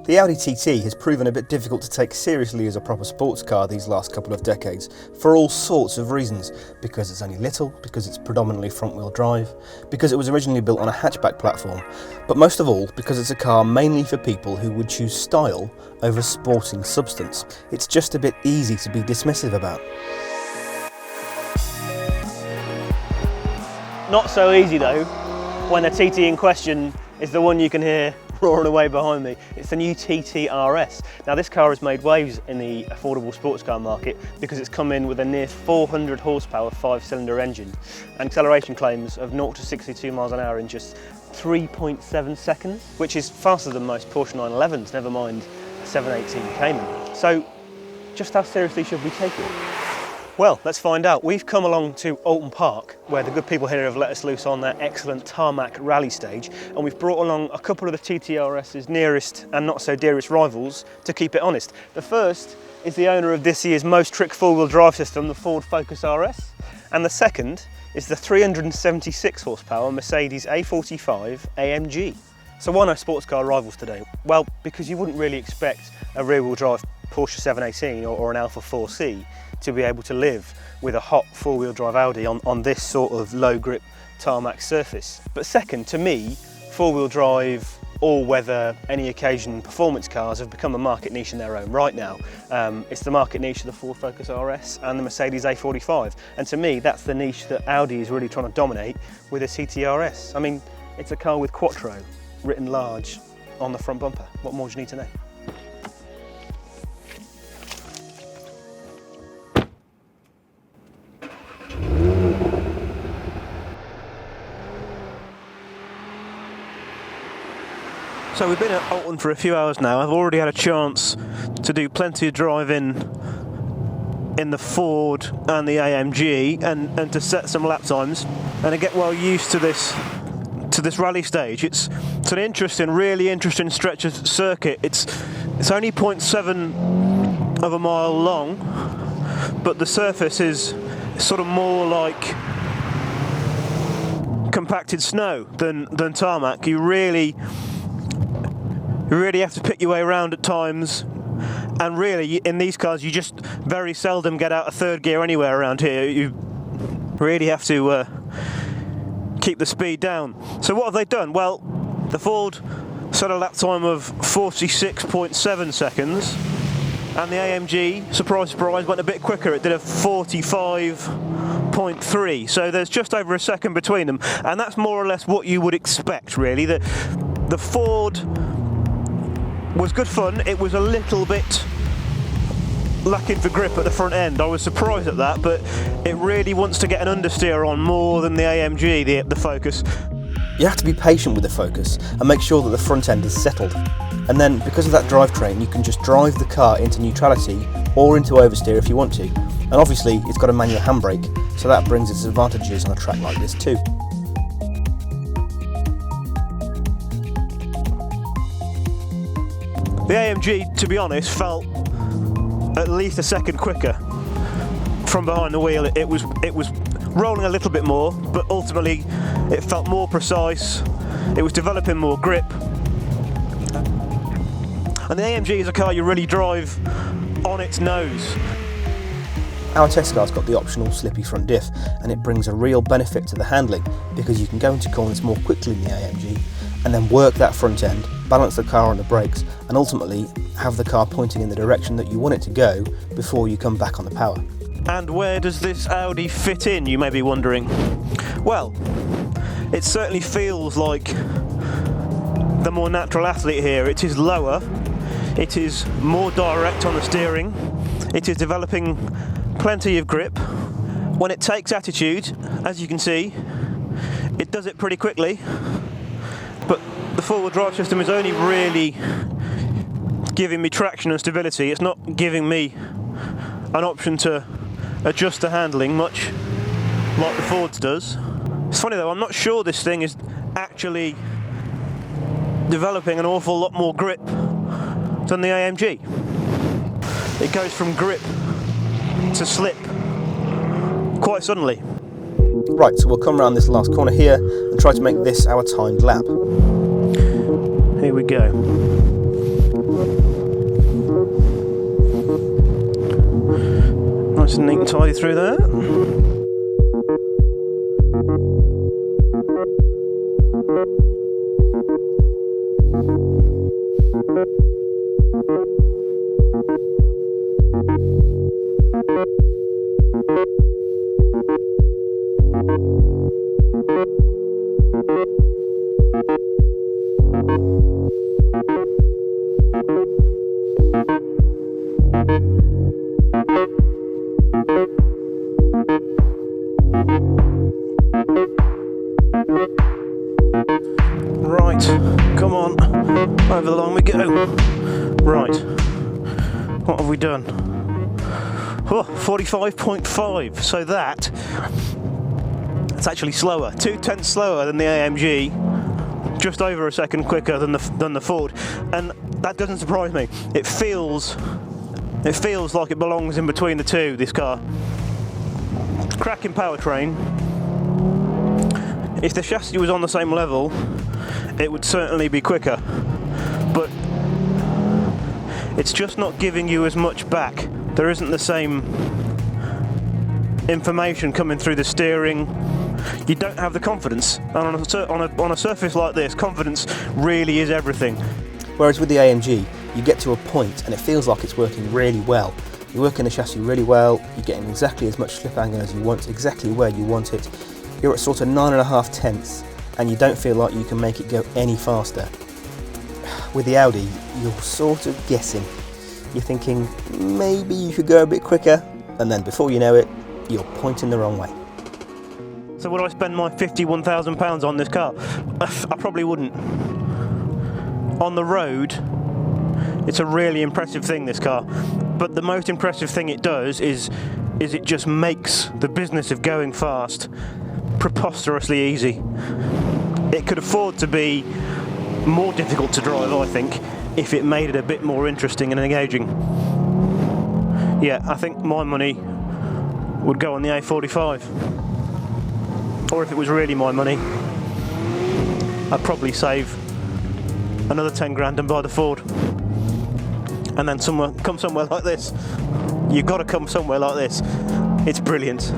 The Audi TT has proven a bit difficult to take seriously as a proper sports car these last couple of decades, for all sorts of reasons. Because it's only little, because it's predominantly front-wheel drive, because it was originally built on a hatchback platform, but most of all because it's a car mainly for people who would choose style over sporting substance. It's just a bit easy to be dismissive about. Not so easy though, when the TT in question is the one you can hear roaring away behind me. It's the new TT RS. Now this car has made waves in the affordable sports car market because it's come in with a near 400 horsepower 5-cylinder engine and acceleration claims of 0 to 62 miles an hour in just 3.7 seconds, which is faster than most Porsche 911s, never mind a 718 Cayman. So just how seriously should we take it? Well, let's find out. We've come along to Oulton Park, where the good people here have let us loose on their excellent tarmac rally stage, and we've brought along a couple of the TT RS's nearest and not so dearest rivals, to keep it honest. The first is the owner of this year's most trick four-wheel drive system, the Ford Focus RS, and the second is the 376 horsepower Mercedes-A45 AMG. So why no sports car rivals today? Well, because you wouldn't really expect a rear-wheel drive Porsche 718 or an Alfa 4C to be able to live with a hot four-wheel drive Audi on this sort of low grip tarmac surface. But second, to me, four-wheel drive, all-weather, any occasion performance cars have become a market niche in their own right now. It's the market niche of the Ford Focus RS and the Mercedes A45, and to me that's the niche that Audi is really trying to dominate with the TT RS. I mean, it's a car with Quattro written large on the front bumper. What more do you need to know? So we've been at Oulton for a few hours now. I've already had a chance to do plenty of driving in the Ford and the AMG and to set some lap times and to get well used to this rally stage. It's an interesting, really interesting stretch of circuit. It's only 0.7 of a mile long, but the surface is sort of more like compacted snow than tarmac. You really have to pick your way around at times, and really in these cars you just very seldom get out of third gear anywhere around here. You really have to keep the speed down. So what have they done? Well, the Ford set a lap time of 46.7 seconds, and the AMG, surprise surprise, went a bit quicker. It did a 45.3, so there's just over a second between them, and that's more or less what you would expect really. The Ford was good fun. It was a little bit lacking for grip at the front end. I was surprised at that, but it really wants to get an understeer on more than the AMG, the Focus. You have to be patient with the Focus and make sure that the front end is settled. And then, because of that drivetrain, you can just drive the car into neutrality or into oversteer if you want to. And obviously, it's got a manual handbrake, so that brings its advantages on a track like this too. The AMG, to be honest, felt at least a second quicker from behind the wheel. It was rolling a little bit more, but ultimately it felt more precise. It was developing more grip. And the AMG is a car you really drive on its nose. Our test car's got the optional slippy front diff, and it brings a real benefit to the handling because you can go into corners more quickly in the AMG and then work that front end, balance the car on the brakes, and ultimately have the car pointing in the direction that you want it to go before you come back on the power. And where does this Audi fit in, you may be wondering? Well, it certainly feels like the more natural athlete here. It is lower, it is more direct on the steering, it is developing plenty of grip. When it takes attitude, as you can see, it does it pretty quickly. But the four-wheel drive system is only really giving me traction and stability. It's not giving me an option to adjust the handling much like the Ford's does. It's funny though, I'm not sure this thing is actually developing an awful lot more grip than the AMG. It goes from grip to slip quite suddenly. Right, so we'll come around this last corner here and try to make this our timed lap. Here we go. Nice and neat and tidy through there. Right, come on, over the line we go. Right, what have we done? Oh, 45.5, so that's actually slower, 2/10 slower than the AMG, just over a second quicker than the Ford, and that doesn't surprise me. It feels like it belongs in between the two, this car. Cracking powertrain. If the chassis was on the same level, it would certainly be quicker, but it's just not giving you as much back. There isn't the same information coming through the steering. You don't have the confidence, and on a surface like this, confidence really is everything. Whereas with the AMG, you get to a point and it feels like it's working really well. You're working the chassis really well, you're getting exactly as much slip angle as you want, exactly where you want it. You're at sort of 9.5 tenths and you don't feel like you can make it go any faster. With the Audi, you're sort of guessing. You're thinking, maybe you could go a bit quicker, and then before you know it, you're pointing the wrong way. So would I spend my £51,000 on this car? I probably wouldn't. On the road, it's a really impressive thing, this car. But the most impressive thing it does is it just makes the business of going fast preposterously easy. It could afford to be more difficult to drive, I think, if it made it a bit more interesting and engaging. Yeah, I think my money would go on the A45. Or if it was really my money, I'd probably save another 10 grand and buy the Ford. And then come somewhere like this. You've got to come somewhere like this. It's brilliant.